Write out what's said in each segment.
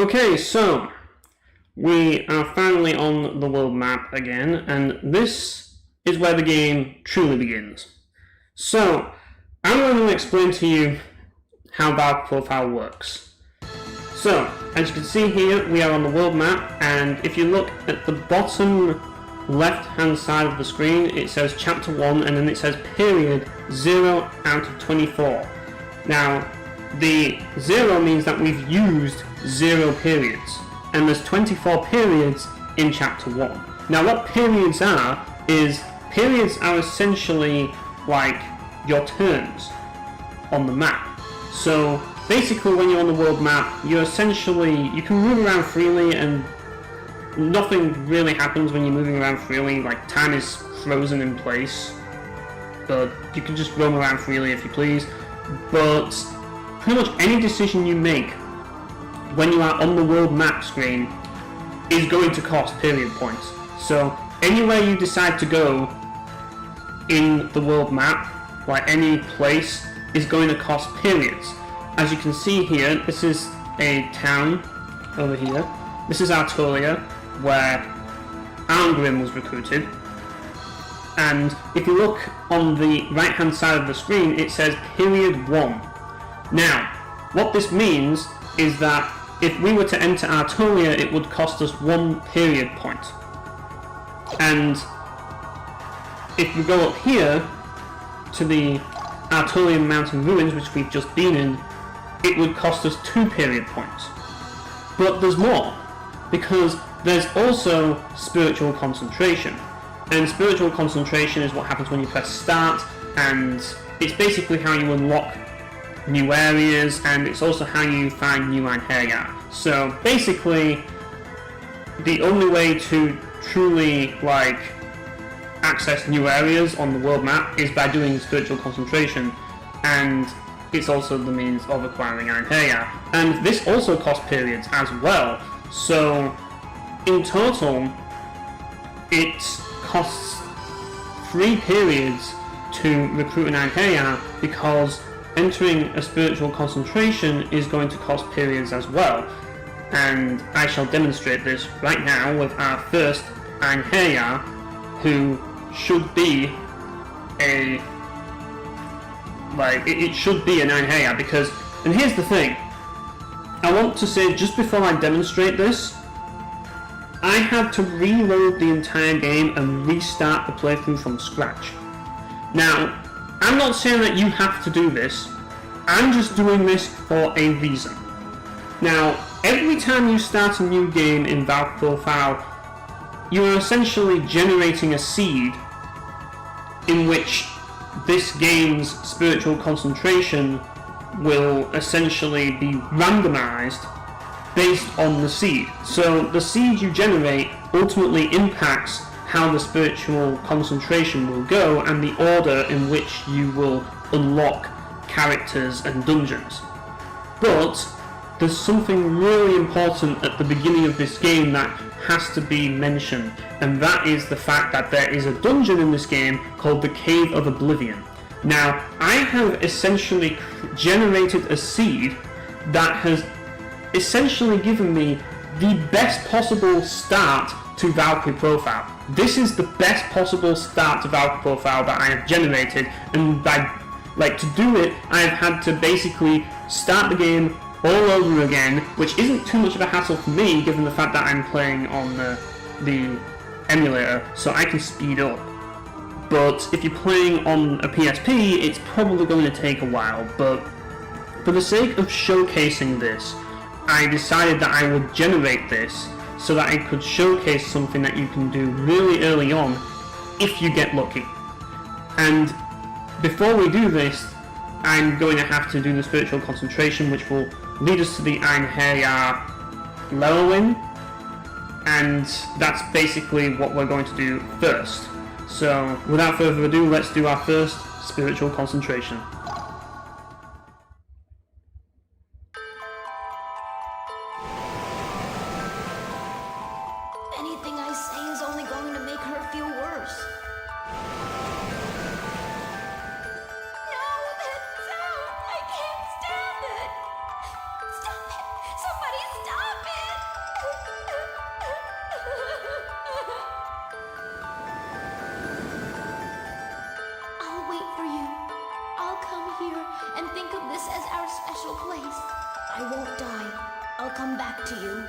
Okay, so we are finally on the world map again, and this is where the game truly begins. So, I'm going to explain to you how Valkyrie Profile works. So, as you can see here, we are on the world map, and if you look at the bottom left hand side of the screen, it says chapter 1, and then it says period 0 out of 24. Now, the 0 means that we've used 0 periods, and there's 24 periods in chapter 1. Now what periods are essentially like your turns on the map. So basically when you're on the world map, you can move around freely and nothing really happens when you're moving around freely, like time is frozen in place, but you can just roam around freely if you please. But pretty much any decision you make when you are on the world map screen is going to cost period points. So anywhere you decide to go in the world map, like any place, is going to cost periods. As you can see here, this is a town over here. This is Artolia, where Arngrim was recruited. And if you look on the right hand side of the screen, it says period 1. Now, what this means is that if we were to enter Artolia, it would cost us 1 period point. And if we go up here to the Artolian Mountain Ruins, which we've just been in, it would cost us 2 period points. But there's more, because there's also spiritual concentration. And spiritual concentration is what happens when you press start, and it's basically how you unlock new areas, and it's also how you find new Einherjar. So basically, the only way to truly access new areas on the world map is by doing spiritual concentration, and it's also the means of acquiring Einherjar. And this also costs periods as well. So in total, it costs 3 periods to recruit an Einherjar, because entering a spiritual concentration is going to cost periods as well. And I shall demonstrate this right now with our first Einherjar, who should be it should be an Einherjar, because, and here's the thing, I want to say just before I demonstrate this, I had to reload the entire game and restart the playthrough from scratch. Now, I'm not saying that you have to do this, I'm just doing this for a reason. Now, every time you start a new game in Valkyrie Profile, you are essentially generating a seed in which this game's spiritual concentration will essentially be randomized based on the seed. So the seed you generate ultimately impacts how the spiritual concentration will go and the order in which you will unlock characters and dungeons. But there's something really important at the beginning of this game that has to be mentioned, and that is the fact that there is a dungeon in this game called the Cave of Oblivion. Now, I have essentially generated a seed that has essentially given me the best possible start to Valkyrie Profile. This is the best possible start to Valkyrie Profile that I have generated, and to do it, I have had to basically start the game all over again, which isn't too much of a hassle for me, given the fact that I'm playing on the emulator, so I can speed up. But if you're playing on a PSP, it's probably going to take a while. But for the sake of showcasing this, I decided that I would generate this so that I could showcase something that you can do really early on if you get lucky. And before we do this, I'm going to have to do the spiritual concentration, which will lead us to the Einherjar Lelowin, and that's basically what we're going to do first. So without further ado, let's do our first spiritual concentration. Anything I say is only going to make her feel worse. No, that's out! I can't stand it! Stop it! Somebody stop it! come back to you.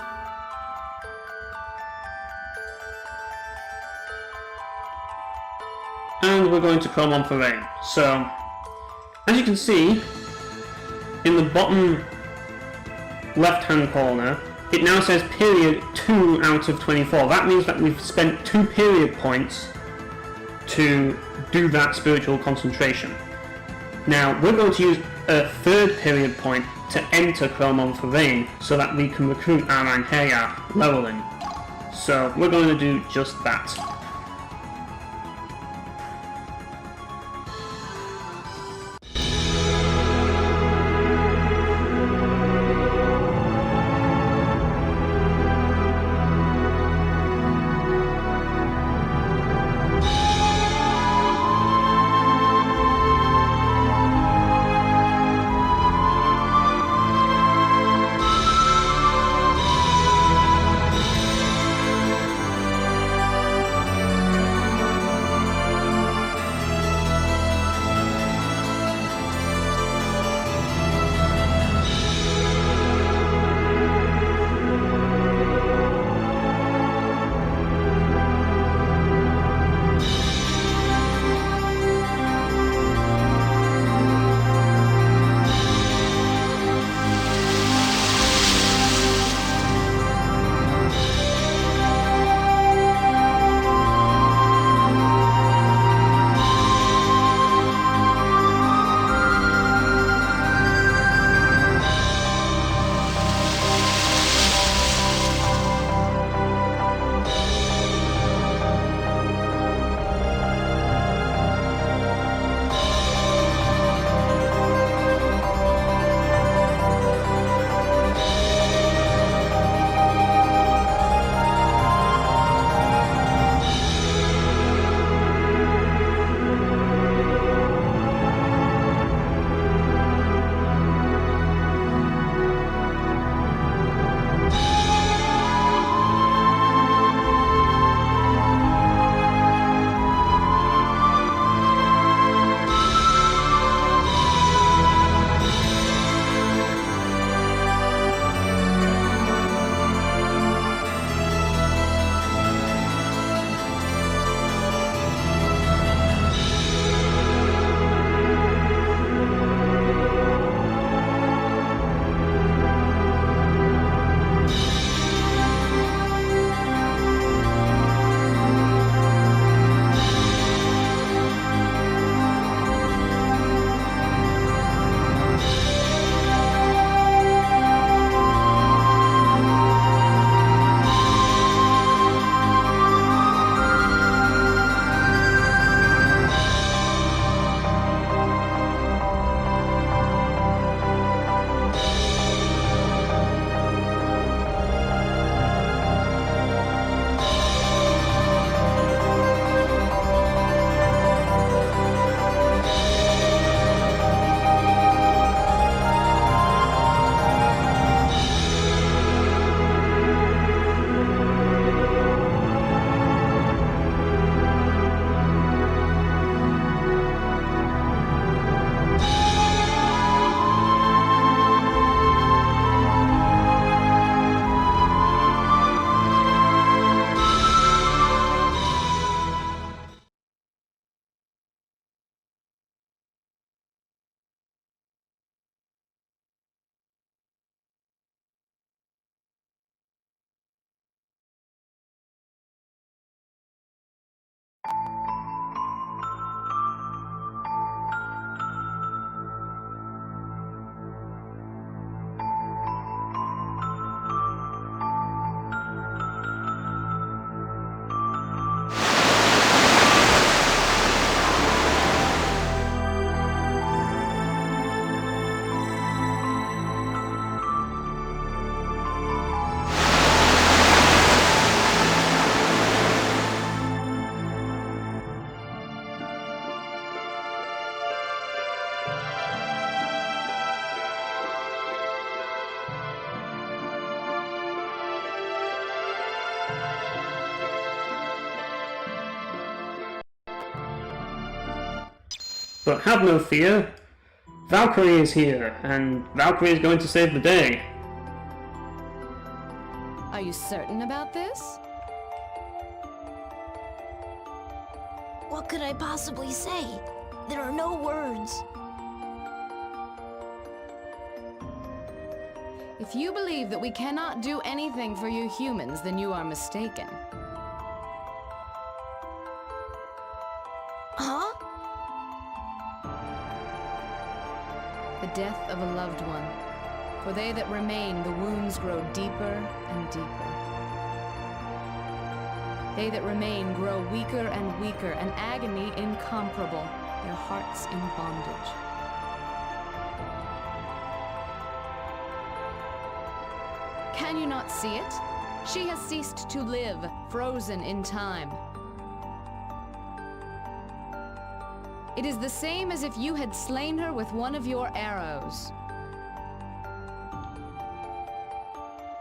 And we're going to Chrome on for rain. So, as you can see, in the bottom left-hand corner, it now says period 2 out of 24. That means that we've spent 2 period points to do that spiritual concentration. Now, we're going to use a 3rd period point to enter Chrome on for rain so that we can recruit our Rangea leveling. So, we're going to do just that. But have no fear, Valkyrie is here, and Valkyrie is going to save the day. Are you certain about this? What could I possibly say? There are no words. If you believe that we cannot do anything for you humans, then you are mistaken. Huh? The death of a loved one. For they that remain, the wounds grow deeper and deeper. They that remain grow weaker and weaker, an agony incomparable, their hearts in bondage. Can you not see it? She has ceased to live, frozen in time. It is the same as if you had slain her with one of your arrows.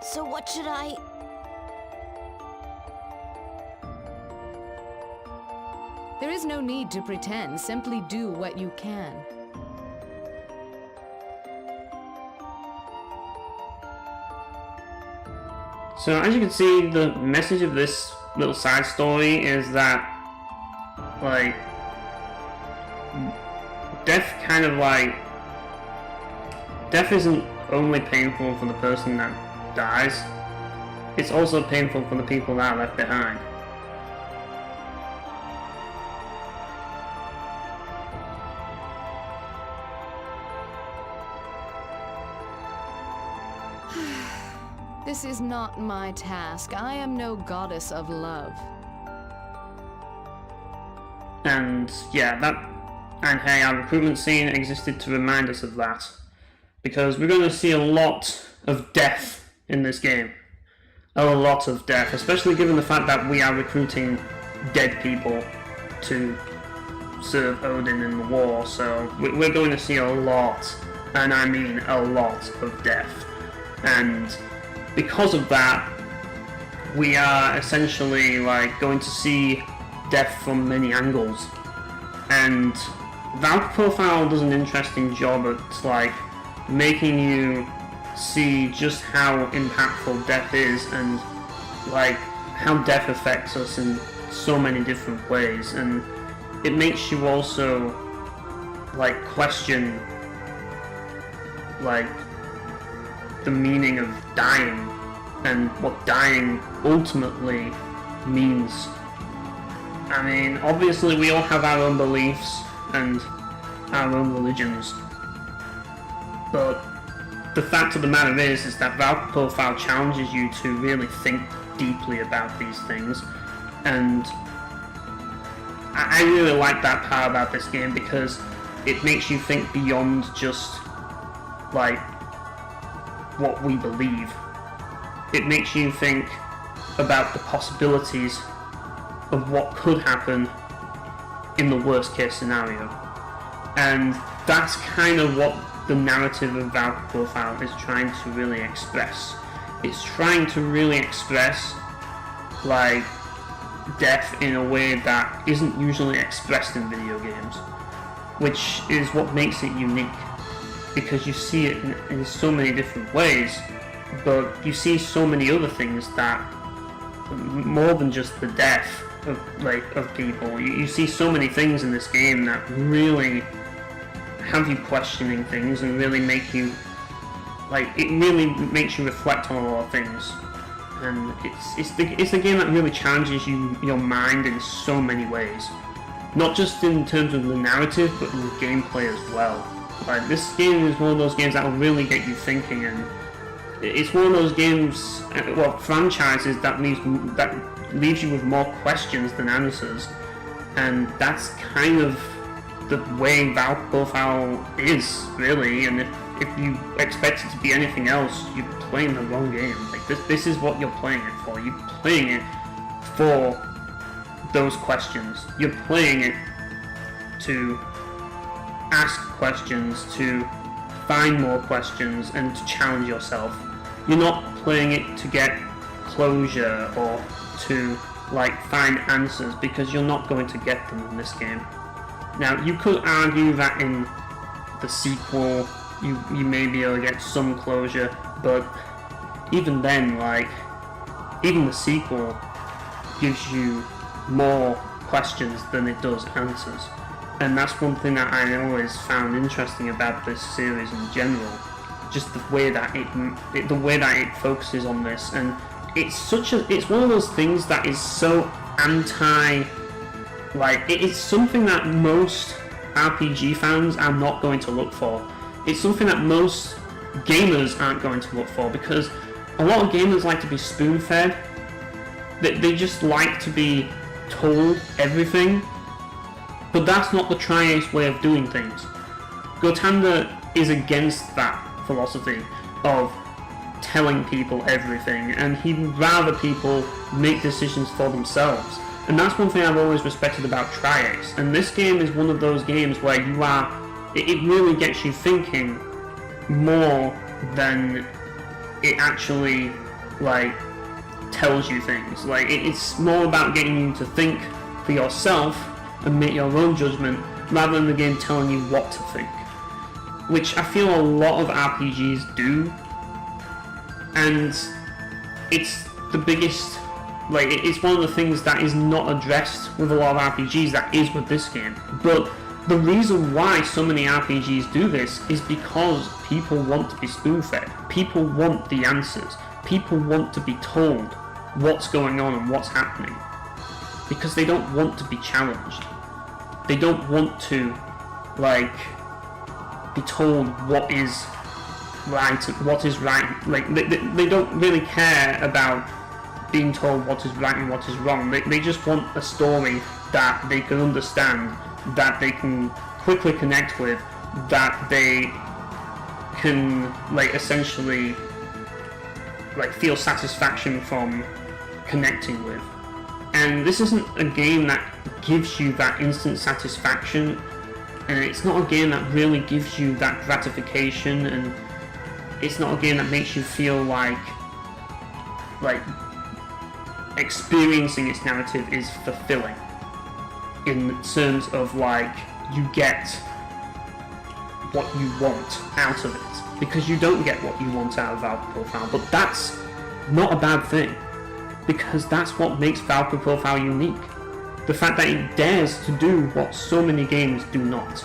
So what should I... There is no need to pretend, simply do what you can. So as you can see, the message of this little side story is that, like, death isn't only painful for the person that dies, it's also painful for the people that are left behind. This is not my task. I am no goddess of love. And yeah, and hey, our recruitment scene existed to remind us of that. Because we're going to see a lot of death in this game. A lot of death, especially given the fact that we are recruiting dead people to serve Odin in the war. So we're going to see a lot, and I mean a lot, of death. And because of that, we are essentially like going to see death from many angles. And Valkyrie Profile does an interesting job at like making you see just how impactful death is and like how death affects us in so many different ways, and it makes you also like question like the meaning of dying and what dying ultimately means. I mean, obviously we all have our own beliefs and our own religions, but the fact of the matter is that Valkyrie Profile challenges you to really think deeply about these things, and I really like that part about this game because it makes you think beyond just like what we believe. It makes you think about the possibilities of what could happen in the worst case scenario, and that's kind of what the narrative of Valkyrie Profile is trying to really express. It's trying to really express like death in a way that isn't usually expressed in video games, which is what makes it unique, because you see it in so many different ways, but you see so many other things that more than just the death of people. You see so many things in this game that really have you questioning things and really make you like, it really makes you reflect on a lot of things. And it's a game that really challenges your mind in so many ways, not just in terms of the narrative but in the gameplay as well. Like, this game is one of those games that will really get you thinking, and it's one of those games, well, franchises that leaves you with more questions than answers, and that's kind of the way Valkyrie Profile is, really. And if you expect it to be anything else, you're playing the wrong game. Like, this is what you're playing it for. You're playing it for those questions. You're playing it to ask questions, to find more questions, and to challenge yourself. You're not playing it to get closure or to like find answers, because you're not going to get them in this game. Now, you could argue that in the sequel you may be able to get some closure, but even then, like, even the sequel gives you more questions than it does answers. And that's one thing that I always found interesting about this series in general, just the way that it focuses on this. And it's one of those things that is so it's something that most RPG fans are not going to look for. It's something that most gamers aren't going to look for, because a lot of gamers like to be spoon-fed. They just like to be told everything, but that's not the Tri-Ace way of doing things. Gotanda is against that philosophy of telling people everything, and he'd rather people make decisions for themselves. And that's one thing I've always respected about Tri-Ace. And this game is one of those games where it really gets you thinking more than it actually tells you things. It's more about getting you to think for yourself and make your own judgment, rather than the game telling you what to think, which I feel a lot of RPGs do. And it's the biggest, it's one of the things that is not addressed with a lot of RPGs that is with this game. But the reason why so many RPGs do this is because people want to be spoon-fed. People want the answers. People want to be told what's going on and what's happening, because they don't want to be challenged. They don't want to be told what is right and what is right. They don't really care about being told what is right and what is wrong. They just want a story that they can understand, that they can quickly connect with, that they can essentially feel satisfaction from connecting with. And this isn't a game that gives you that instant satisfaction, and it's not a game that really gives you that gratification, and it's not a game that makes you feel like experiencing its narrative is fulfilling in terms of you get what you want out of it, because you don't get what you want out of Valkyrie Profile. But that's not a bad thing, because that's what makes Valkyrie Profile unique. The fact that it dares to do what so many games do not.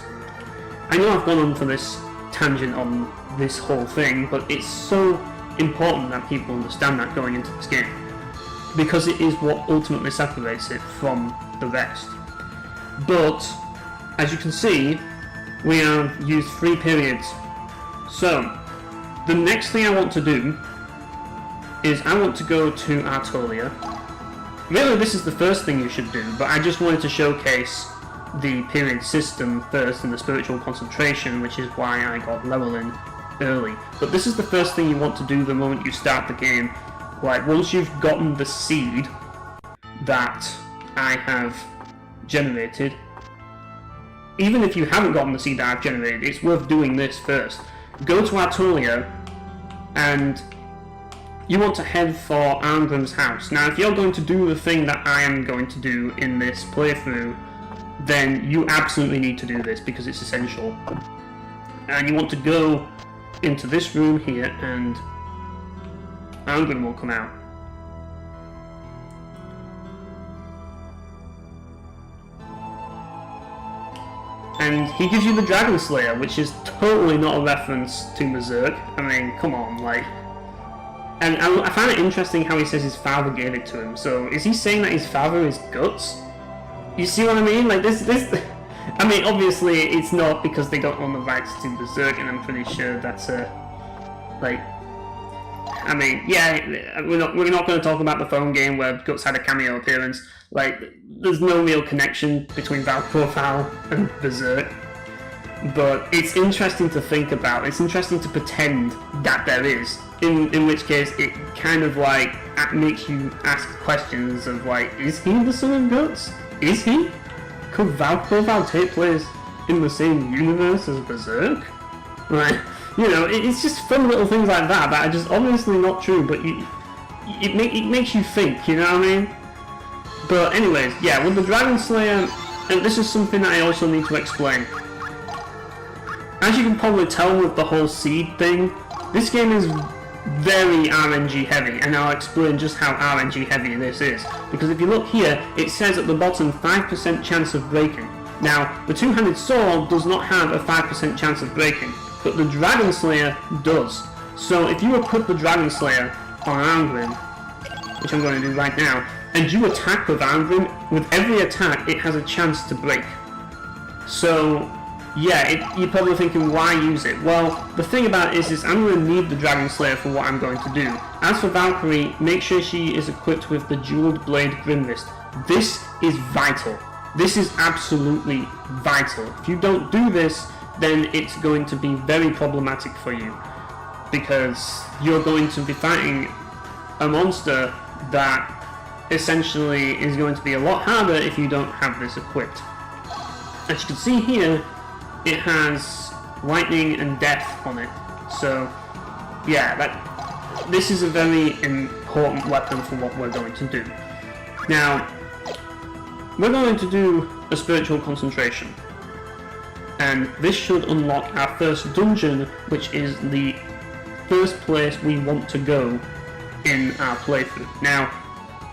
I know I've gone on for this tangent on this whole thing, but it's so important that people understand that going into this game, because it is what ultimately separates it from the rest. But as you can see, we have used 3 periods. So the next thing I want to do is I want to go to Artolia. Really, this is the first thing you should do, but I just wanted to showcase the period system first and the spiritual concentration, which is why I got Llewellyn early. But this is the first thing you want to do the moment you start the game. Once you've gotten the seed that I have generated, even if you haven't gotten the seed that I've generated, it's worth doing this first. Go to Artolia, and you want to head for Arngrim's house. Now, if you're going to do the thing that I am going to do in this playthrough, then you absolutely need to do this, because it's essential. And you want to go into this room here, and Arngrim will come out. And he gives you the Dragon Slayer, which is totally not a reference to Berserk. I mean, come on, And I find it interesting how he says his father gave it to him. So, is he saying that his father is Guts? You see what I mean? I mean, obviously, it's not, because they don't own the rights to Berserk, and I'm pretty sure that's I mean, yeah, we're not going to talk about the phone game where Guts had a cameo appearance. There's no real connection between Valkyrie Profile and Berserk. But it's interesting to think about. It's interesting to pretend that there is. In which case, it kind of makes you ask questions of is he the son of Guts? Is he? Could Valkyrie Profile take place in the same universe as Berserk? It's just fun little things like that are just obviously not true, but it makes you think, you know what I mean? But anyways, yeah, with the Dragon Slayer, and this is something that I also need to explain. As you can probably tell with the whole seed thing, this game is very RNG heavy, and I'll explain just how RNG heavy this is. Because if you look here, it says at the bottom 5% chance of breaking. Now, the two-handed sword does not have a 5% chance of breaking, but the Dragon Slayer does. So if you equip the Dragon Slayer on Arngrim, which I'm going to do right now, and you attack with Arngrim, with every attack it has a chance to break. So yeah, you're probably thinking, why use it? Well, the thing about it is I'm going to need the Dragon Slayer for what I'm going to do. As for Valkyrie, make sure she is equipped with the Jeweled Blade Grimwrist. This is vital. This is absolutely vital. If you don't do this, then it's going to be very problematic for you, because you're going to be fighting a monster that essentially is going to be a lot harder if you don't have this equipped. As you can see here, it has lightning and death on it, so yeah, this is a very important weapon for what we're going to do. Now, we're going to do a spiritual concentration, and this should unlock our first dungeon, which is the first place we want to go in our playthrough. Now,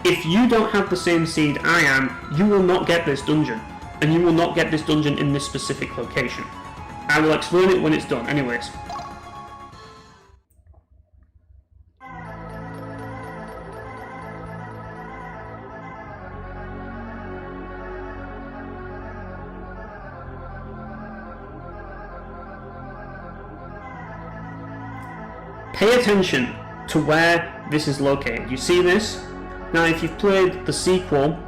if you don't have the same seed I am, you will not get this dungeon. And you will not get this dungeon in this specific location. I will explain it when it's done, anyways. Pay attention to where this is located. You see this? Now, if you've played the sequel,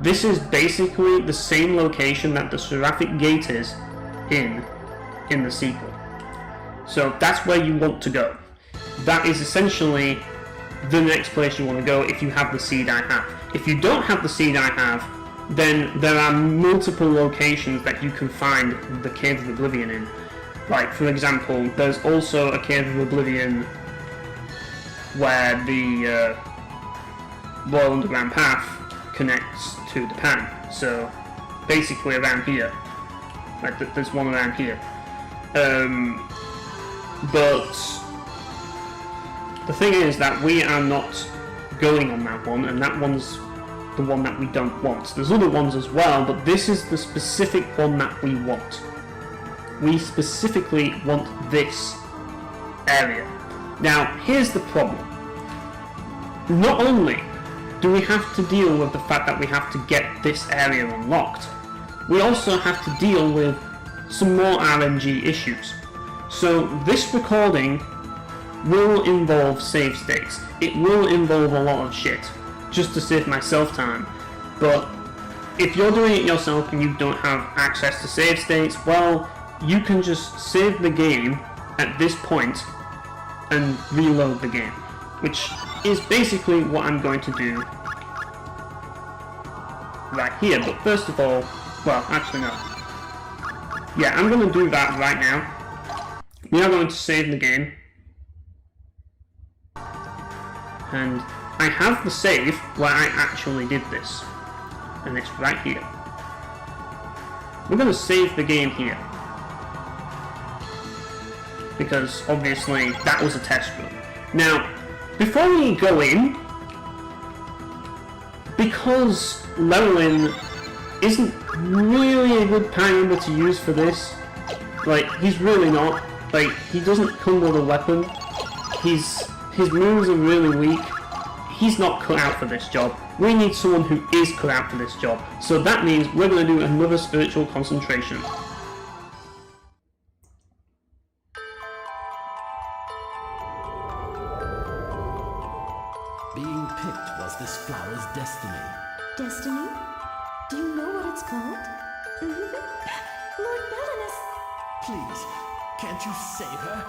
this is basically the same location that the Seraphic Gate is in the sequel. So that's where you want to go. That is essentially the next place you want to go if you have the seed I have. If you don't have the seed I have, then there are multiple locations that you can find the Cave of Oblivion in. Like, for example, there's also a Cave of Oblivion where the Royal Underground Path connects to the pan, so basically around here. Like, there's one around here. But the thing is that we are not going on that one, and that one's the one that we don't want. There's other ones as well, but this is the specific one that we want. We specifically want this area. Now, here's the problem. Not only do we have to deal with the fact that we have to get this area unlocked, we also have to deal with some more RNG issues. So this recording will involve save states. It will involve a lot of shit, just to save myself time. But if you're doing it yourself and you don't have access to save states, well, you can just save the game at this point and reload the game, which is basically what I'm going to do right here. But first of all, well, actually no. Yeah, I'm going to do that right now. We are going to save the game. And I have the save where I actually did this. And it's right here. We're going to save the game here, because obviously that was a test run. Now, before we go in, because Llewellyn isn't really a good pioneer to use for this, like, he's really not. Like, he doesn't come with a weapon, his moves are really weak, he's not cut out for this job. We need someone who is cut out for this job. So that means we're going to do another spiritual concentration. Being picked was this flower's destiny. Destiny? Do you know what it's called? Lord Belinus! Please, can't you save her?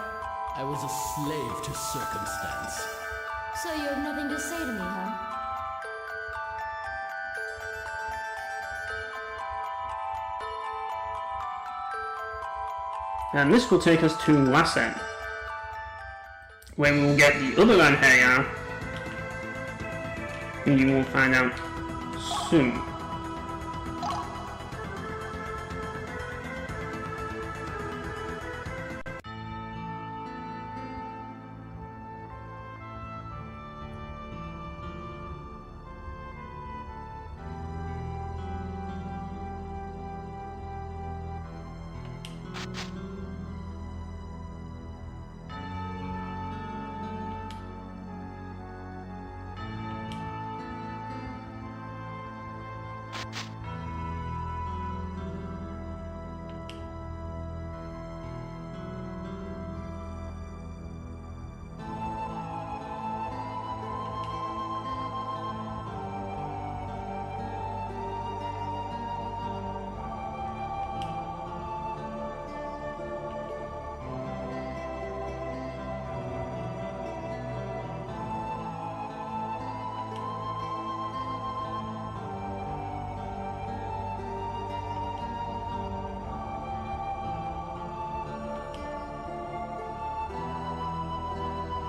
I was a slave to circumstance. So you have nothing to say to me, huh? And this will take us to Lassen, where we will get the other Anhaya, and you will find out soon.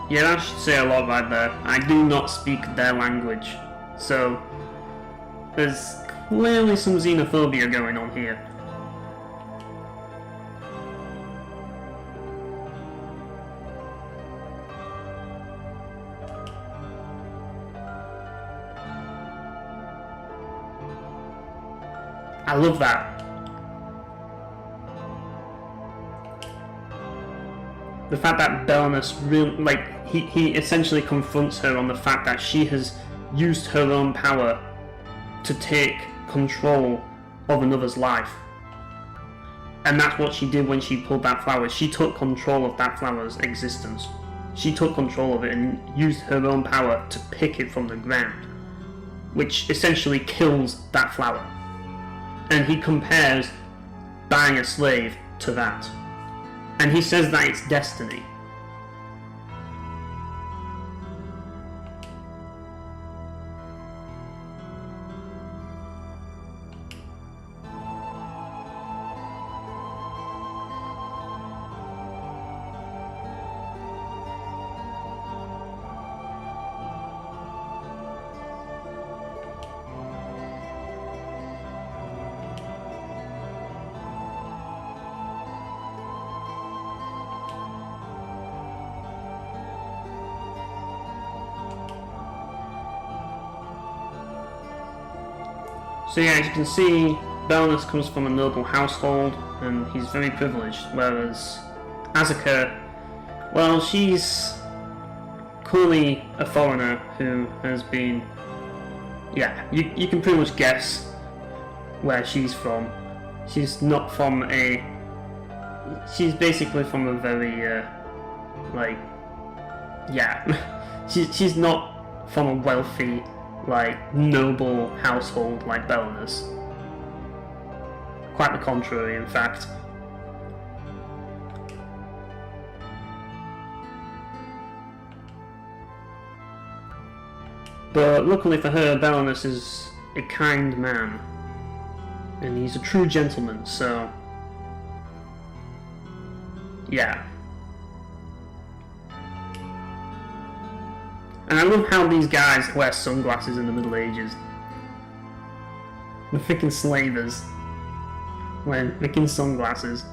Yeah, that should say a lot right there. I do not speak their language, so there's clearly some xenophobia going on here. I love that. The fact that Belnus really, like, he essentially confronts her on the fact that she has used her own power to take control of another's life. And that's what she did when she pulled that flower. She took control of that flower's existence. She took control of it and used her own power to pick it from the ground, which essentially kills that flower. And he compares buying a slave to that. And he says that it's destiny. So yeah, as you can see, Belnus comes from a noble household, and he's very privileged, whereas Asuka, well, she's clearly a foreigner who has been... Yeah, you can pretty much guess where she's from. She's not from a... She's basically from a very, like... Yeah, she's not from a wealthy, like, noble household like Belnus. Quite the contrary, in fact. But luckily for her, Belnus is a kind man. And he's a true gentleman, so... Yeah. And I love how these guys wear sunglasses in the Middle Ages. The freaking slavers wearing freaking sunglasses.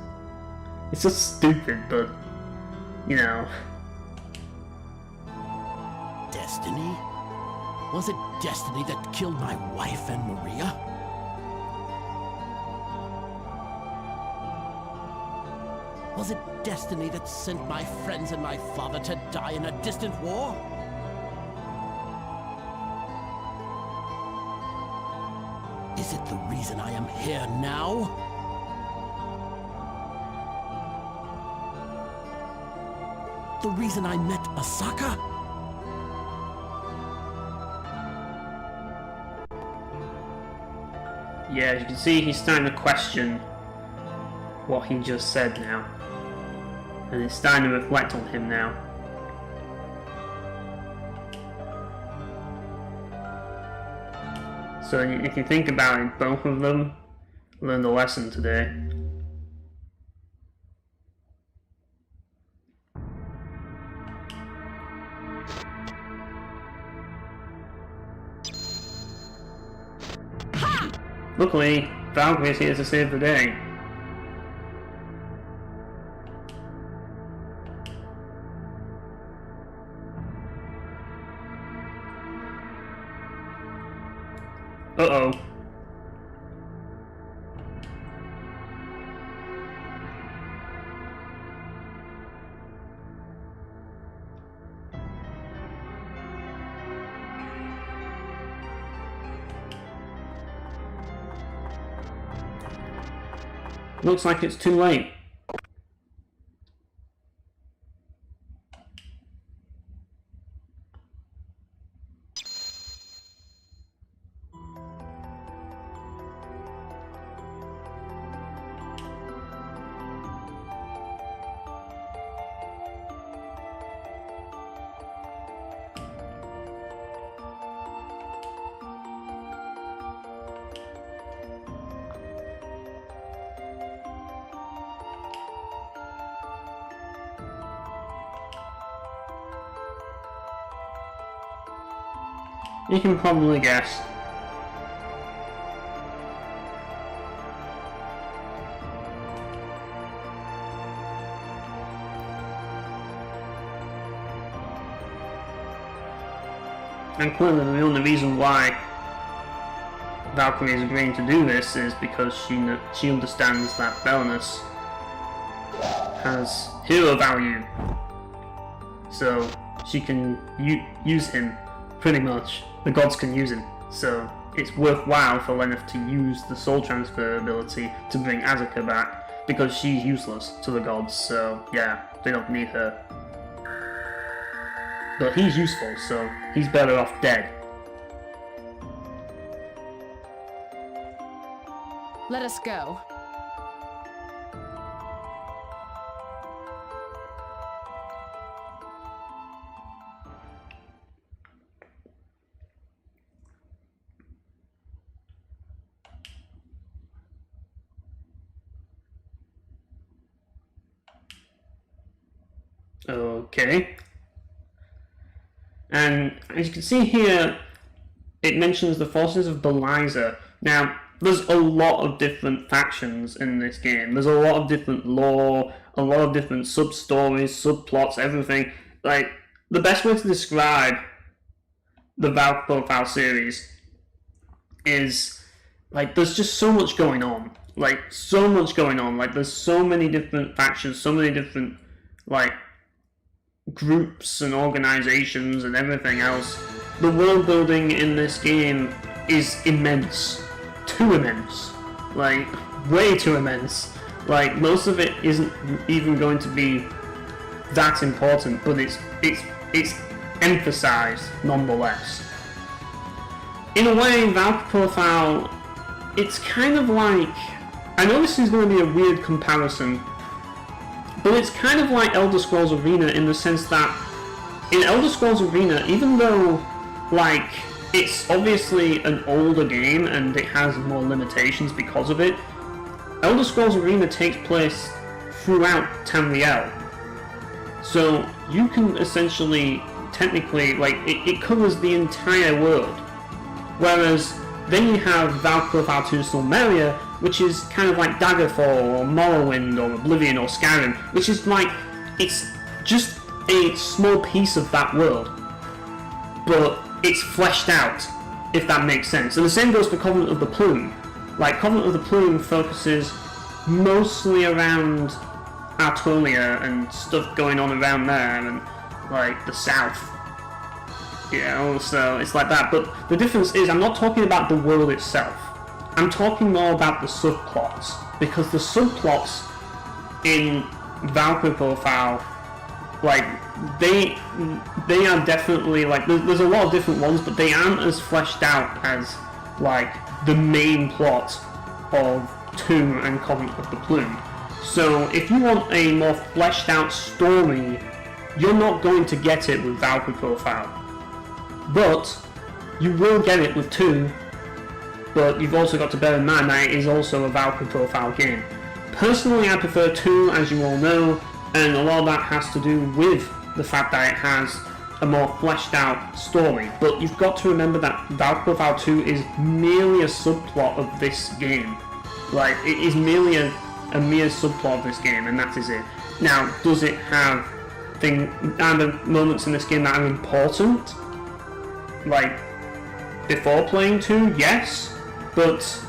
It's just stupid, but, you know. Destiny? Was it destiny that killed my wife and Maria? Was it destiny that sent my friends and my father to die in a distant war? Is it the reason I am here now? The reason I met Asaka? Yeah, as you can see, he's starting to question what he just said now. And it's starting to reflect on him now. So if you think about it, both of them learned a lesson today. Luckily, Valkyrie is here to save the day. Uh-oh. Looks like it's too late. You can probably guess. And clearly the only reason why Valkyrie is agreeing to do this is because she understands that Belenus has hero value. So she can use him, pretty much. The gods can use him, so it's worthwhile for Lenneth to use the soul transfer ability to bring Azaka back, because she's useless to the gods, so yeah, they don't need her. But he's useful, so he's better off dead. Let us go. Okay. And as you can see here, it mentions the forces of Beliza. Now, there's a lot of different factions in this game. There's a lot of different lore, a lot of different sub-stories, subplots, everything. Like, the best way to describe the Valk Profile series is, like, there's just so much going on. Like, so much going on. Like, there's so many different factions, so many different, like, groups and organizations and everything else. The world building in this game is immense. Too immense. Like, way too immense. Like, most of it isn't even going to be that important, but it's emphasized nonetheless. In a way, Valk Profile, it's kind of like, I know this is going to be a weird comparison, but it's kind of like Elder Scrolls Arena in the sense that in Elder Scrolls Arena, even though, like, it's obviously an older game and it has more limitations because of it, Elder Scrolls Arena takes place throughout Tamriel. So you can essentially, technically, like, it covers the entire world. Whereas then you have Valk Profile 2 Silmeria, which is kind of like Daggerfall or Morrowind or Oblivion or Skyrim, which is like, it's just a small piece of that world, but it's fleshed out, if that makes sense. And the same goes for Covenant of the Plume. Like, Covenant of the Plume focuses mostly around Artolia and stuff going on around there and, like, the south. You know, so it's like that. But the difference is, I'm not talking about the world itself. I'm talking more about the subplots, because the subplots in Valkyrie Profile, like, they are definitely, like, there's a lot of different ones, but they aren't as fleshed out as, like, the main plot of 2 and Covenant of the Plume. So if you want a more fleshed out story, you're not going to get it with Valkyrie Profile. But you will get it with 2, but you've also got to bear in mind that it is also a Valkyrie Profile game. Personally, I prefer 2, as you all know, and a lot of that has to do with the fact that it has a more fleshed out story. But you've got to remember that Valkyrie Profile 2 is merely a subplot of this game. Like, it is merely a mere subplot of this game, and that is it. Now, does it have other moments in this game that are important? Like, before playing 2, yes, but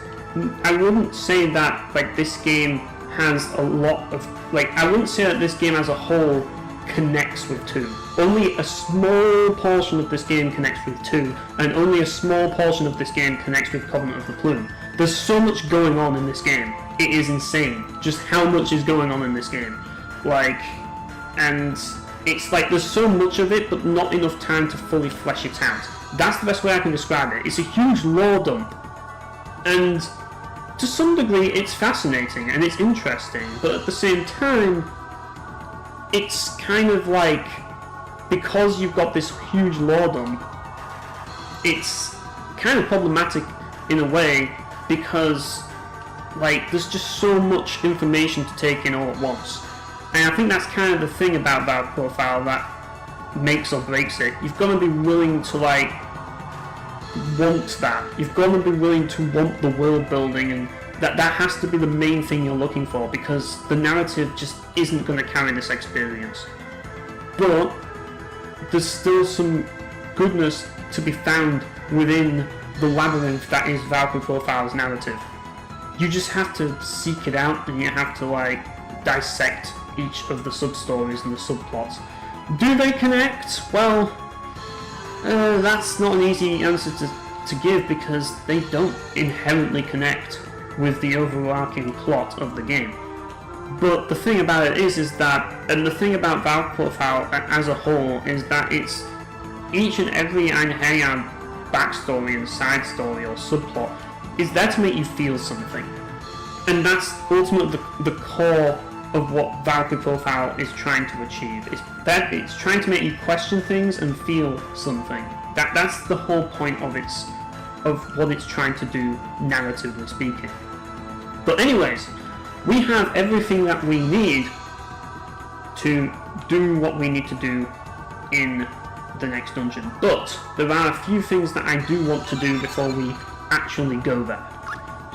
I wouldn't say that, like, this game has a lot of, like, I wouldn't say that this game as a whole connects with 2. Only a small portion of this game connects with 2, and only a small portion of this game connects with Covenant of the Plume. There's so much going on in this game. it is insane just how much is going on in this game. Like, and it's like there's so much of it, but not enough time to fully flesh it out. That's the best way I can describe it. It's a huge lore dump, and to some degree it's fascinating and it's interesting, but at the same time, it's kind of like, because you've got this huge lore dump, it's kind of problematic in a way, because like there's just so much information to take in all at once. And I think that's kind of the thing about Valkyrie Profile that makes or breaks it. You've got to be willing to like want that. You've got to be willing to want the world building, and that has to be the main thing you're looking for, because the narrative just isn't going to carry this experience. But there's still some goodness to be found within the labyrinth that is Valkyrie Profile's narrative. You just have to seek it out, and you have to like dissect each of the sub-stories and the subplots. Do they connect? Well, that's not an easy answer to give, because they don't inherently connect with the overarching plot of the game. But the thing about it is that, and the thing about Valkyrie Profile as a whole, is that it's each and every Einherjar backstory and side story or subplot is there to make you feel something. And that's ultimately the core of what Valkyrie Profile is trying to achieve. It's trying to make you question things and feel something. That's the whole point of what it's trying to do, narratively speaking. But anyways, we have everything that we need to do what we need to do in the next dungeon. But there are a few things that I do want to do before we actually go there.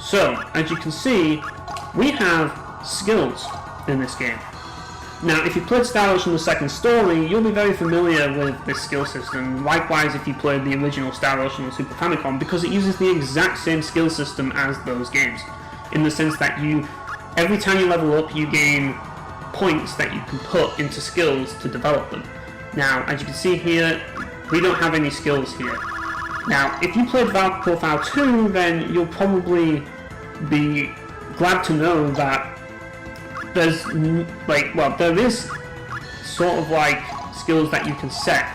So, as you can see, we have skills in this game. Now, if you played Star Ocean the second story, you'll be very familiar with this skill system. Likewise, if you played the original Star Ocean on Super Famicom, because it uses the exact same skill system as those games, in the sense that every time you level up, you gain points that you can put into skills to develop them. Now, as you can see here, we don't have any skills here. Now, if you played Valkyrie Profile 2, then you'll probably be glad to know that there is sort of like skills that you can set,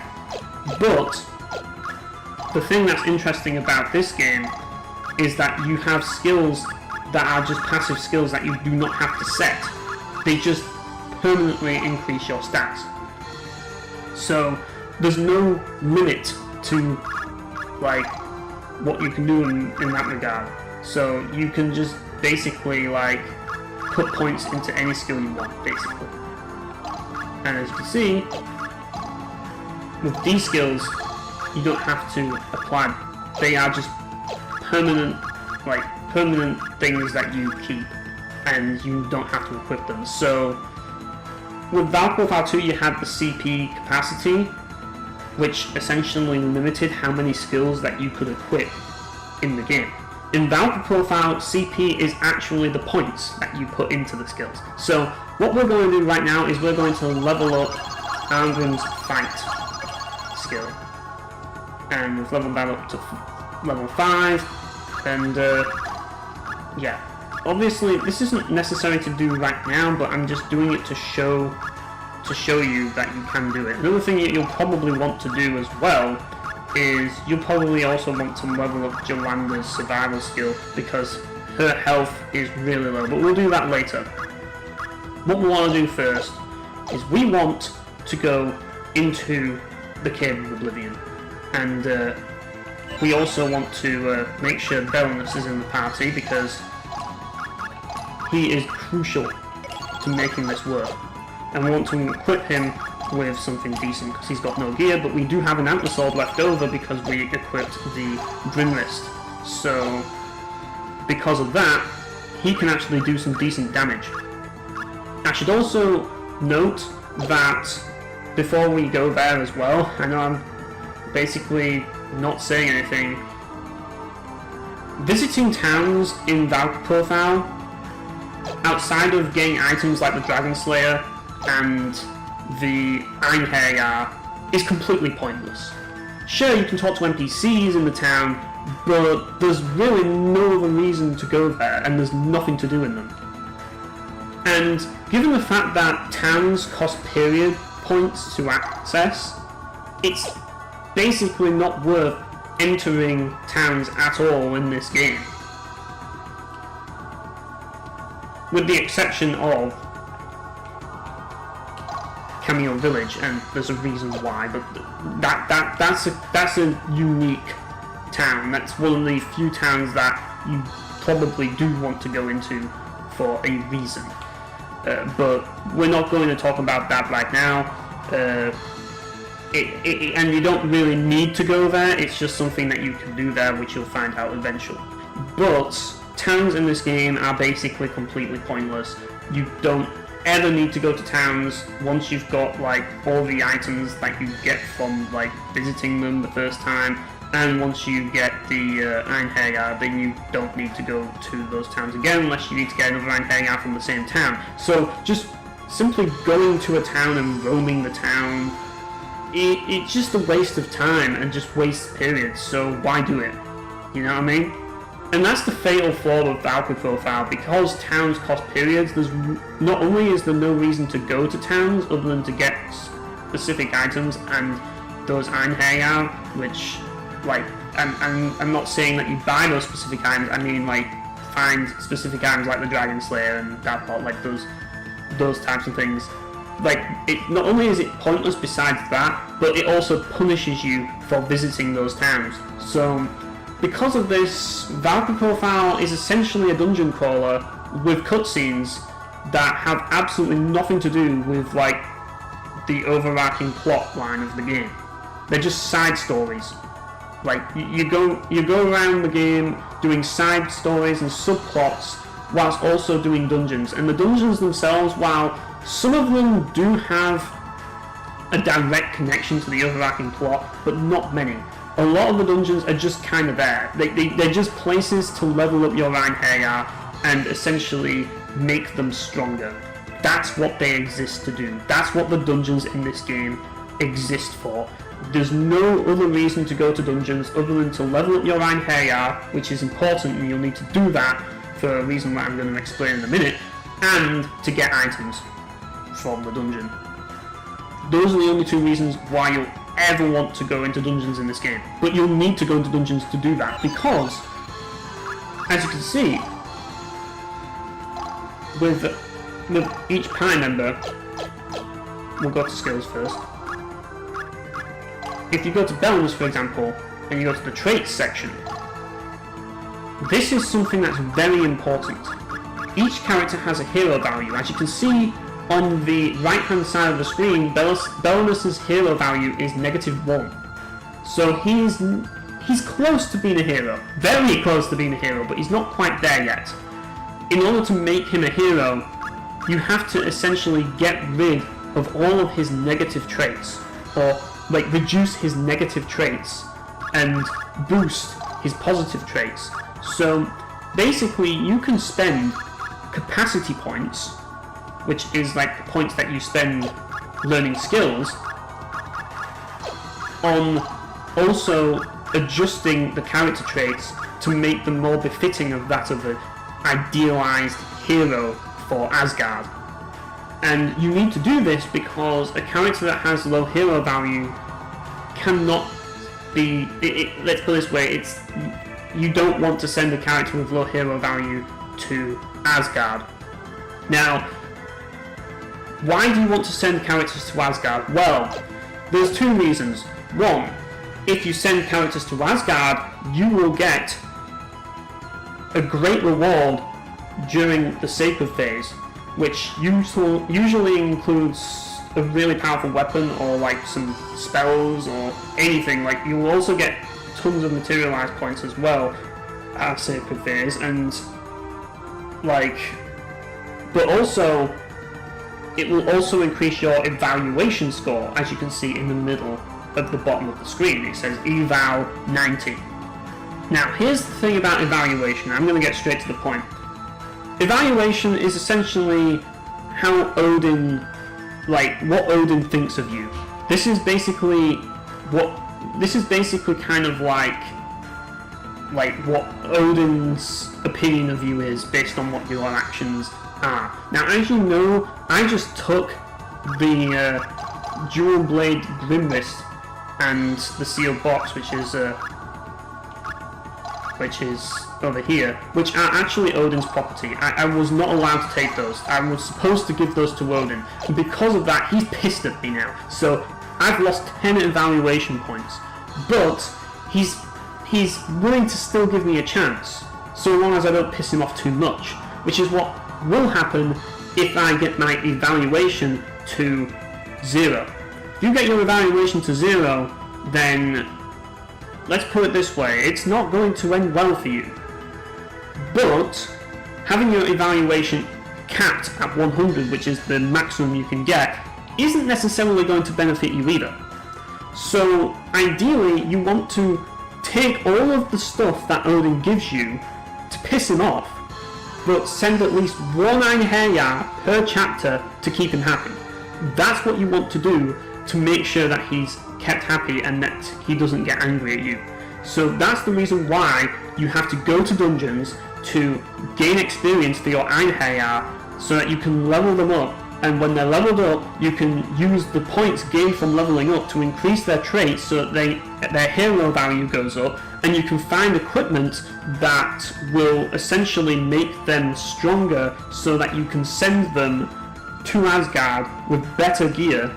but the thing that's interesting about this game is that you have skills that are just passive skills that you do not have to set. They just permanently increase your stats. So there's no limit to like what you can do in that regard. So you can just basically like put points into any skill you want, basically. And as you can see, with these skills, you don't have to apply. They are just permanent things that you keep, and you don't have to equip them. So with Valkyrie Profile 2, you had the CP capacity, which essentially limited how many skills that you could equip in the game. In Valkyrie Profile, CP is actually the points that you put into the skills. So what we're going to do right now is we're going to level up Arngrim's Fight skill. And we've leveled that up to level 5, and yeah. Obviously, this isn't necessary to do right now, but I'm just doing it to show you that you can do it. Another thing that you'll probably want to do as well is you'll probably also want to level up Jolanda's survival skill, because her health is really low, but we'll do that later. What we want to do first is we want to go into the Cave of Oblivion, and we also want to make sure Belenus is in the party, because he is crucial to making this work, and we want to equip him with something decent, because he's got no gear, but we do have an Antler Sword left over because we equipped the Brimlist. So because of that, he can actually do some decent damage. I should also note that before we go there as well, I know I'm basically not saying anything, visiting towns in Valkyrie Profile, outside of getting items like the Dragon Slayer and the Einherjar, is completely pointless. Sure, you can talk to NPCs in the town, but there's really no other reason to go there, and there's nothing to do in them. And given the fact that towns cost period points to access, it's basically not worth entering towns at all in this game. With the exception of Camille Village, and there's a reason why, but that's a unique town. That's one of the few towns that you probably do want to go into for a reason. But we're not going to talk about that right now. And you don't really need to go there. It's just something that you can do there, which you'll find out eventually. But towns in this game are basically completely pointless. You don't ever need to go to towns once you've got like all the items that you get from like visiting them the first time, and once you get the Einherjar, then you don't need to go to those towns again unless you need to get another Einherjar from the same town. So just simply going to a town and roaming the town, it's just a waste of time and just wastes periods, so why do it? You know what I mean? And that's the fatal flaw of Valkyrie Profile. Because towns cost periods, there's not only is there no reason to go to towns other than to get specific items and those Einherjar, which, like, I'm not saying that you buy those specific items, I mean, like, find specific items like the Dragon Slayer and that part, like those types of things. Like, it not only is it pointless besides that, but it also punishes you for visiting those towns. So, because of this, Valkyrie Profile is essentially a dungeon crawler with cutscenes that have absolutely nothing to do with, like, the overarching plot line of the game. They're just side stories. Like, you go around the game doing side stories and subplots whilst also doing dungeons. And the dungeons themselves, while some of them do have a direct connection to the overarching plot, but not many. A lot of the dungeons are just kind of there. They're just places to level up your Einherjar and essentially make them stronger. That's what they exist to do. That's what the dungeons in this game exist for. There's no other reason to go to dungeons other than to level up your Einherjar, which is important, and you'll need to do that for a reason that I'm going to explain in a minute, and to get items from the dungeon. Those are the only two reasons why you'll ever want to go into dungeons in this game. But you'll need to go into dungeons to do that, because, as you can see, with each Pi member, we'll go to skills first. If you go to Belms, for example, and you go to the traits section, this is something that's very important. Each character has a hero value. As you can see on the right hand side of the screen, Belnus's hero value is -1. So he's close to being a hero. Very close to being a hero, but he's not quite there yet. In order to make him a hero, you have to essentially get rid of all of his negative traits, or like reduce his negative traits and boost his positive traits. So basically you can spend capacity points, which is like the points that you spend learning skills, on also adjusting the character traits to make them more befitting of that of an idealized hero for Asgard. And you need to do this because a character that has low hero value cannot be... let's put it this way, you don't want to send a character with low hero value to Asgard. Now, why do you want to send characters to Asgard? Well, there's two reasons. One, if you send characters to Asgard, you will get a great reward during the sacred phase, which usually includes a really powerful weapon or like some spells or anything. Like, you'll also get tons of materialized points as well at sacred phase, and like, but also it will also increase your evaluation score, as you can see in the middle of the bottom of the screen. It says eval 90. Now, here's the thing about evaluation. I'm going to get straight to the point. Evaluation is essentially how Odin, like, what Odin thinks of you. This is basically what this is basically kind of like what Odin's opinion of you is based on what your actions are. Now, as you know, I just took the dual blade Grimwrist and the sealed box, which is over here, which are actually Odin's property. I was not allowed to take those. I was supposed to give those to Odin, and because of that, he's pissed at me now. So I've lost 10 evaluation points, but he's willing to still give me a chance, so long as I don't piss him off too much, which is what will happen if I get my evaluation to 0. If you get your evaluation to 0, then let's put it this way, it's not going to end well for you. But having your evaluation capped at 100, which is the maximum you can get, isn't necessarily going to benefit you either. So ideally, you want to take all of the stuff that Odin gives you to piss him off, but send at least one Einherjar per chapter to keep him happy. That's what you want to do to make sure that he's kept happy and that he doesn't get angry at you. So that's the reason why you have to go to dungeons to gain experience for your Einherjar, so that you can level them up, and when they're leveled up, you can use the points gained from leveling up to increase their traits so that their hero value goes up, and you can find equipment that will essentially make them stronger so that you can send them to Asgard with better gear,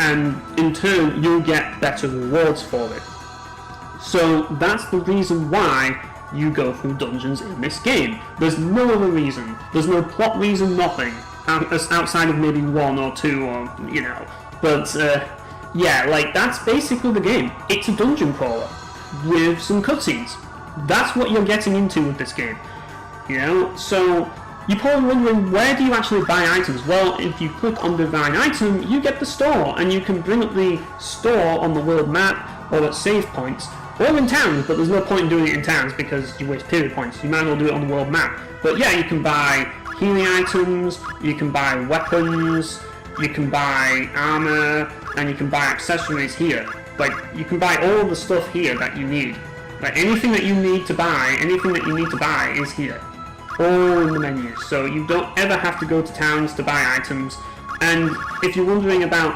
and in turn you'll get better rewards for it. So that's the reason why you go through dungeons in this game. There's no other reason. There's no plot reason, nothing. Outside of maybe 1 or 2 or, you know. But, yeah, like, that's basically the game. It's a dungeon crawler with some cutscenes. That's what you're getting into with this game. You know, so you're probably wondering, where do you actually buy items? Well, if you click on Divine Item, you get the store, and you can bring up the store on the world map or at save points, or in towns, but there's no point in doing it in towns because you waste period points. You might as well do it on the world map. But yeah, you can buy healing items, you can buy weapons, you can buy armor, and you can buy accessories here. Like, you can buy all the stuff here that you need. Like, anything that you need to buy is here. All in the menu. So you don't ever have to go to towns to buy items. And if you're wondering about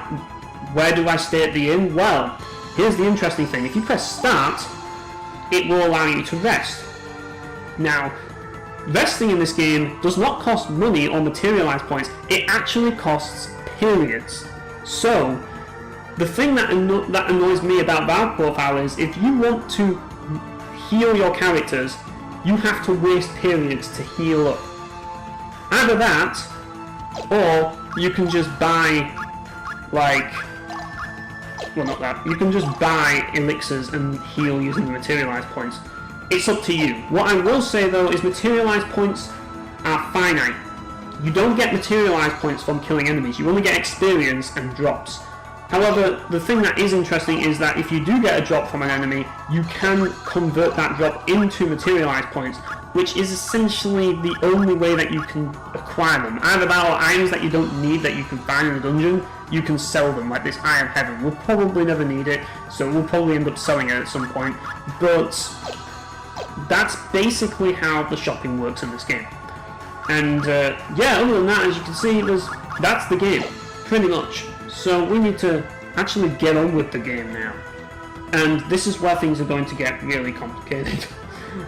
where do I stay at the inn, well, here's the interesting thing. If you press start, it will allow you to rest. Now, resting in this game does not cost money or materialized points, it actually costs periods. So, the thing that annoys me about Valkyrie is if you want to heal your characters, you have to waste periods to heal up. Either that, or you can just buy, like, well, not that, you can just buy elixirs and heal using the materialized points. It's up to you. What I will say though is materialized points are finite. You don't get materialized points from killing enemies, you only get experience and drops. However, the thing that is interesting is that if you do get a drop from an enemy, you can convert that drop into materialized points, which is essentially the only way that you can acquire them. Either that or items that you don't need that you can find in a dungeon, you can sell them, like this Eye of Heaven. We'll probably never need it, so we'll probably end up selling it at some point, but that's basically how the shopping works in this game. And yeah, other than that, as you can see, that's the game, pretty much. So we need to actually get on with the game now. And this is where things are going to get really complicated.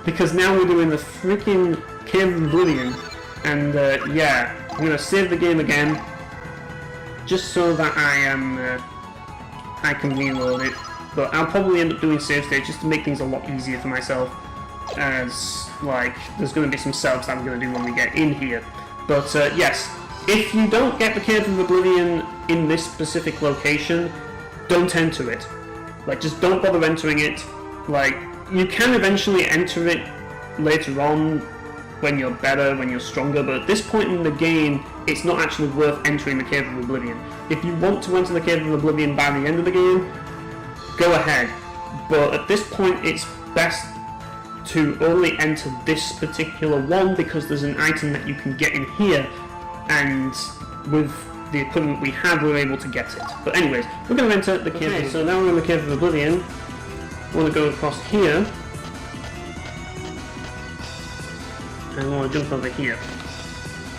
Because now we're doing the freaking Cave of Oblivion. And yeah, I'm going to save the game again. Just so that I can reload it. But I'll probably end up doing save state just to make things a lot easier for myself. As, like, there's going to be some setups that I'm going to do when we get in here. But yes, if you don't get the Cave of Oblivion in this specific location, don't enter it. Like, just don't bother entering it. Like, you can eventually enter it later on when you're better, when you're stronger, but at this point in the game, it's not actually worth entering the Cave of Oblivion. If you want to enter the Cave of Oblivion by the end of the game, go ahead. But at this point, it's best to only enter this particular one because there's an item that you can get in here, and with the equipment we had, we were able to get it. But anyways, we're going to enter the cave. Okay, so now we're in the Cave of Oblivion. We want to go across here. And we want to jump over here.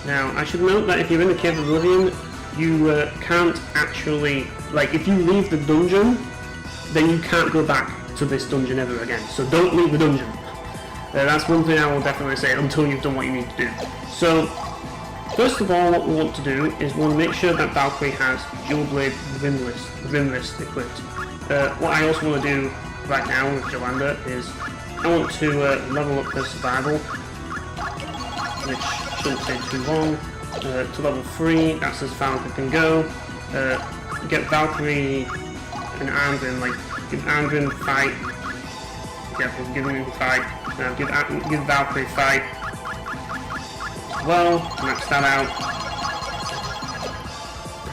Now, I should note that if you're in the Cave of Oblivion, you can't actually, like, if you leave the dungeon, then you can't go back to this dungeon ever again. So don't leave the dungeon. That's one thing I will definitely say until you've done what you need to do. So, first of all, what we want to do is we want to make sure that Valkyrie has dual blade rimless equipped. What I also want to do right now with Jolanda is I want to level up her survival, which shouldn't take too long, to level 3, that's as far as we can go. Get Valkyrie and Arngrim, like, give Arngrim fight. Yeah, we're giving him fight. Now give Valkyrie fight. Well, max that out.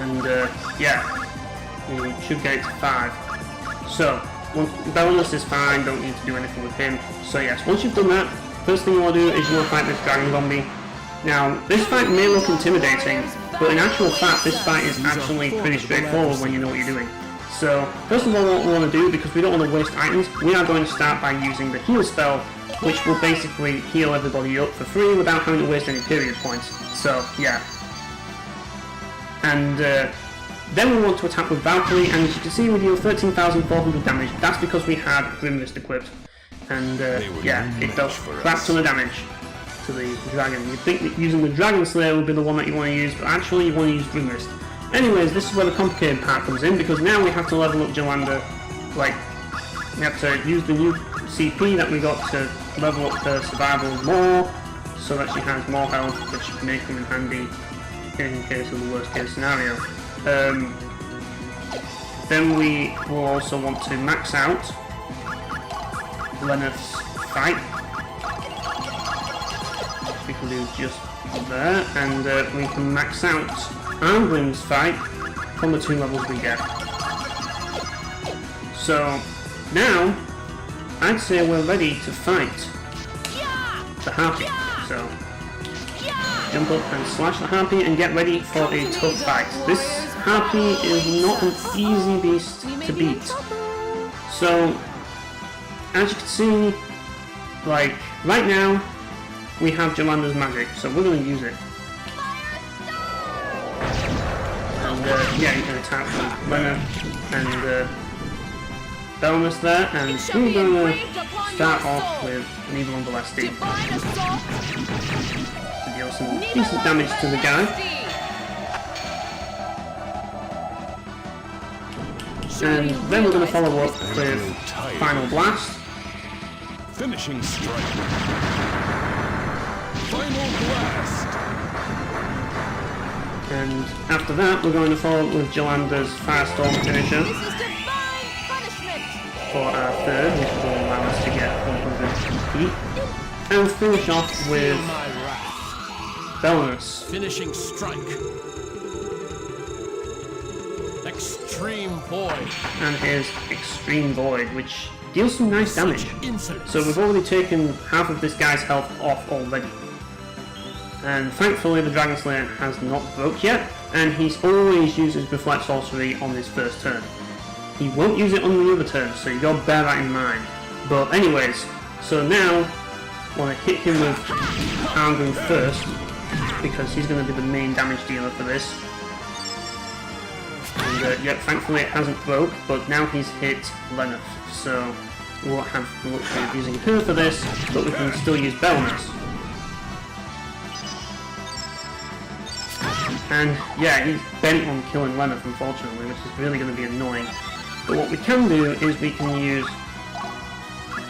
And yeah, we should get it to 5. So, Belnus is fine, don't need to do anything with him. So yes, once you've done that, first thing you want to do is you want to fight this dragon zombie. Now, this fight may look intimidating, but in actual fact, this fight is actually pretty straightforward when you know what you're doing. So, first of all, what we want to do, because we don't want to waste items, we are going to start by using the heal spell, which will basically heal everybody up for free without having to waste any period points. So, yeah. And then we want to attack with Valkyrie, and as you can see, we deal 13,400 damage. That's because we had Grimlist equipped. And yeah, it does crap ton of damage to the dragon. You'd think that using the Dragon Slayer would be the one that you want to use, but actually you want to use Grimlist. Anyways, this is where the complicated part comes in, because now we have to level up Jolanda. Like, we have to use the new CP that we got to level up her survival more, so that she has more health, which may come in handy in case of the worst case scenario. Then we will also want to max out Lenneth's fight. We can do just there, and we can max out Arngrim's fight from the 2 levels we get. So now I'd say we're ready to fight the Harpy. So jump up and slash the Harpy and get ready for a tough fight. This Harpy is not an easy beast to beat. So as you can see, like right now we have Jolanda's magic, so we're going to use it. And yeah, you can attack with Lenneth and Belnus there, and we're going to start off with an Evil on Balesti to deal some decent damage to the guy. And then we're going to follow up with Final Blast. Finishing strike. Final Blast. And after that, we're going to follow up with Jolanda's Firestorm finisher for our third, which will allow us to get 100 HP. And finish off with Belnus. Finishing strike. Extreme Void. And his Extreme Void, which deals some nice damage. So we've already taken half of this guy's health off already. And thankfully the Dragon Slayer has not broke yet, and he's always used his Reflect Sorcery on his first turn. He won't use it on the other turn, so you gotta bear that in mind. But anyways, so now I want to hit him with Arngrim first, because he's going to be the main damage dealer for this. And yeah, thankfully it hasn't broke, but now he's hit Lenneth, so we won't have the luxury of using her for this, but we can still use Belnus. And yeah, he's bent on killing Lenneth, unfortunately, which is really going to be annoying. But what we can do is we can use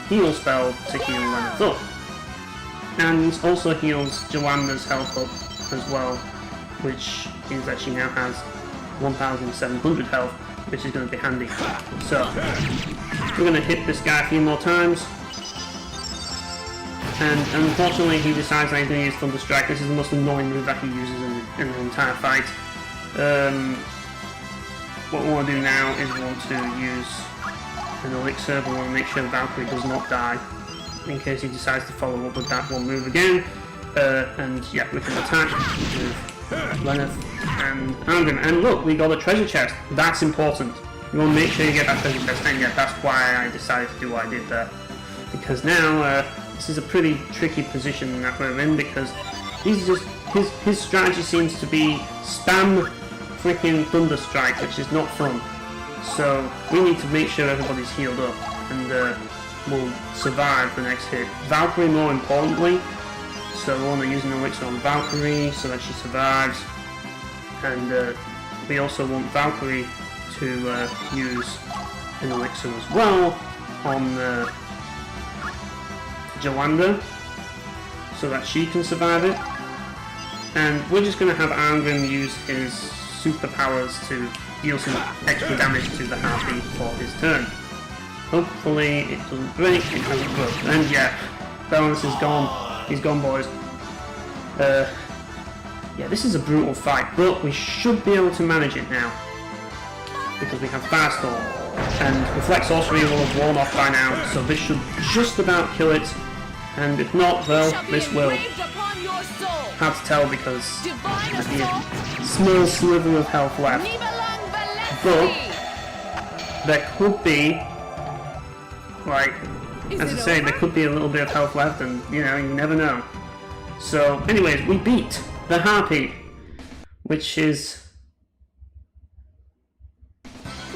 Heal Spell to heal Lenneth up. And also heals Jolanda's health up as well, which means that she now has 1,700 health, which is going to be handy. So, we're going to hit this guy a few more times. And unfortunately he decides that he's going to use Thunder Strike. This is the most annoying move that he uses in the entire fight. What we want to do now is we want to use an elixir. We want to make sure Valkyrie does not die, in case he decides to follow up with that one move again. And yeah, we can attack with Lenneth, and Arngrim. And look, we got a treasure chest. That's important. You want to make sure you get that treasure chest, and yeah, that's why I decided to do what I did there. Because now, this is a pretty tricky position that we're in, because he's just, his strategy seems to be spam freaking Thunder Strike, which is not fun. So, we need to make sure everybody's healed up, and will survive the next hit. Valkyrie more importantly, so we're only using an elixir on Valkyrie so that she survives, and we also want Valkyrie to use an elixir as well on Jolanda so that she can survive it, and we're just going to have Arngrim use his superpowers to deal some extra damage to the Harpy for his turn. Hopefully it doesn't break, it hasn't broken. And yeah, Balance is gone. He's gone, boys. Yeah, this is a brutal fight, but we should be able to manage it now. Because we have Firestorm. And Reflect Sorcery will have worn off by now, so this should just about kill it. And if not, well, this will. Hard to tell because there's a small sliver of health left. But there could be, like, as I say, there could be a little bit of health left, and you know, you never know. So, anyways, we beat the Harpy, which is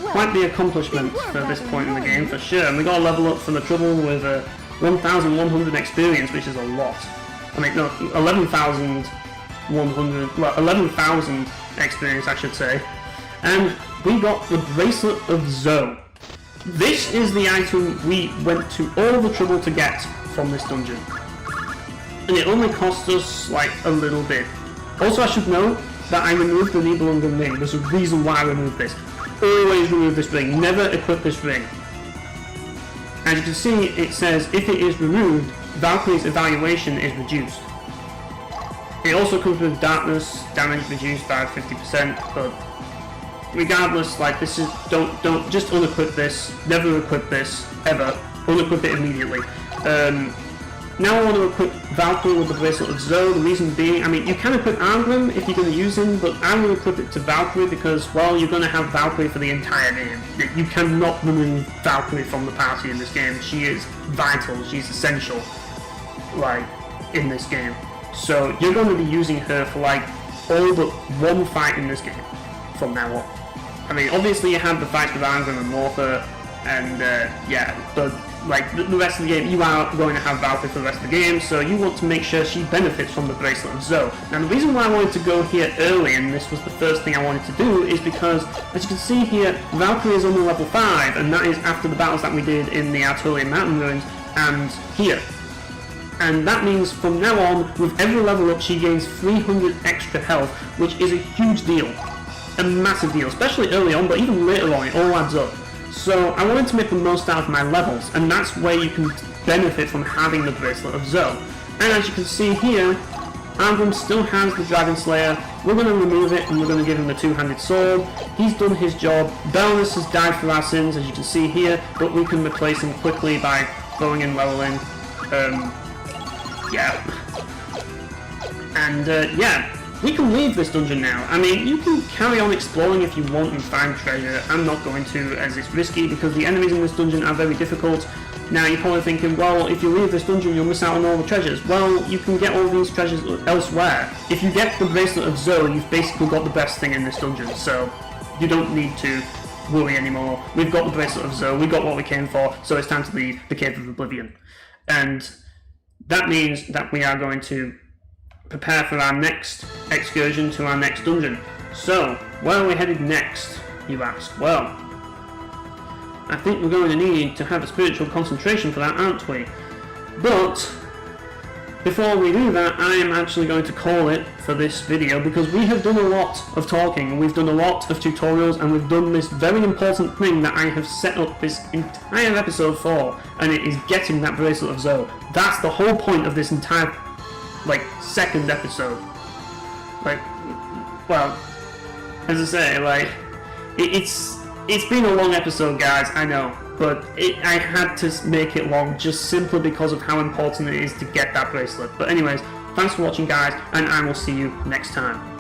quite the accomplishment at this point in the game, for sure. And we got a level up from the trouble with 1,100 experience, which is a lot. I mean, no, 11,100, well, 11,000 experience, I should say. And we got the Bracelet of Zoe. This is the item we went to all the trouble to get from this dungeon. And it only cost us, like, a little bit. Also, I should note that I removed the Nibelungen ring. There's a reason why I removed this. Always remove this ring. Never equip this ring. As you can see, it says, if it is removed, Valkyrie's evaluation is reduced. It also comes with darkness, damage reduced by 50%, but regardless, like, this is, don't just unequip this, never equip this, ever, unequip it immediately. Now I want to equip Valkyrie with the Bracelet of Zoe, the reason being, I mean, you can equip Arngrim if you're going to use him, but I'm going to equip it to Valkyrie because, well, you're going to have Valkyrie for the entire game. You cannot remove Valkyrie from the party in this game. She is vital, she's essential, like, in this game. So you're going to be using her for, like, all but one fight in this game from now on. I mean, obviously you have the fights with Arngrim and Morpher, and yeah, but like the rest of the game, you are going to have Valkyrie for the rest of the game, so you want to make sure she benefits from the Bracelet of Zoe. Now the reason why I wanted to go here early, and this was the first thing I wanted to do, is because, as you can see here, Valkyrie is only level 5, and that is after the battles that we did in the Arturian Mountain Ruins, and here. And that means from now on, with every level up, she gains 300 extra health, which is a huge deal. A massive deal, especially early on, but even later on, it all adds up. So I wanted to make the most out of my levels, and that's where you can benefit from having the Bracelet of Zoe. And as you can see here, Arngrim still has the Dragon Slayer. We're going to remove it, and we're going to give him the two-handed sword. He's done his job. Belnus has died for our sins, as you can see here, but we can replace him quickly by going and leveling. Yeah. And yeah. We can leave this dungeon now. I mean, you can carry on exploring if you want and find treasure. I'm not going to, as it's risky, because the enemies in this dungeon are very difficult. Now, you're probably thinking, well, if you leave this dungeon, you'll miss out on all the treasures. Well, you can get all these treasures elsewhere. If you get the Bracelet of Zoe, you've basically got the best thing in this dungeon, so you don't need to worry anymore. We've got the Bracelet of Zoe, we got what we came for, so it's time to leave the Cave of Oblivion. And that means that we are going to prepare for our next excursion to our next dungeon. So, where are we headed next, you ask? Well, I think we're going to need to have a spiritual concentration for that, aren't we? But, before we do that, I am actually going to call it for this video, because we have done a lot of talking, we've done a lot of tutorials, and we've done this very important thing that I have set up this entire episode for, and it is getting that Bracelet of Zoe. That's the whole point of this entire, like, second episode. Like, well, as I say, like, it's been a long episode, guys, I know, but I had to make it long just simply because of how important it is to get that bracelet. But anyways, thanks for watching, guys, and I will see you next time.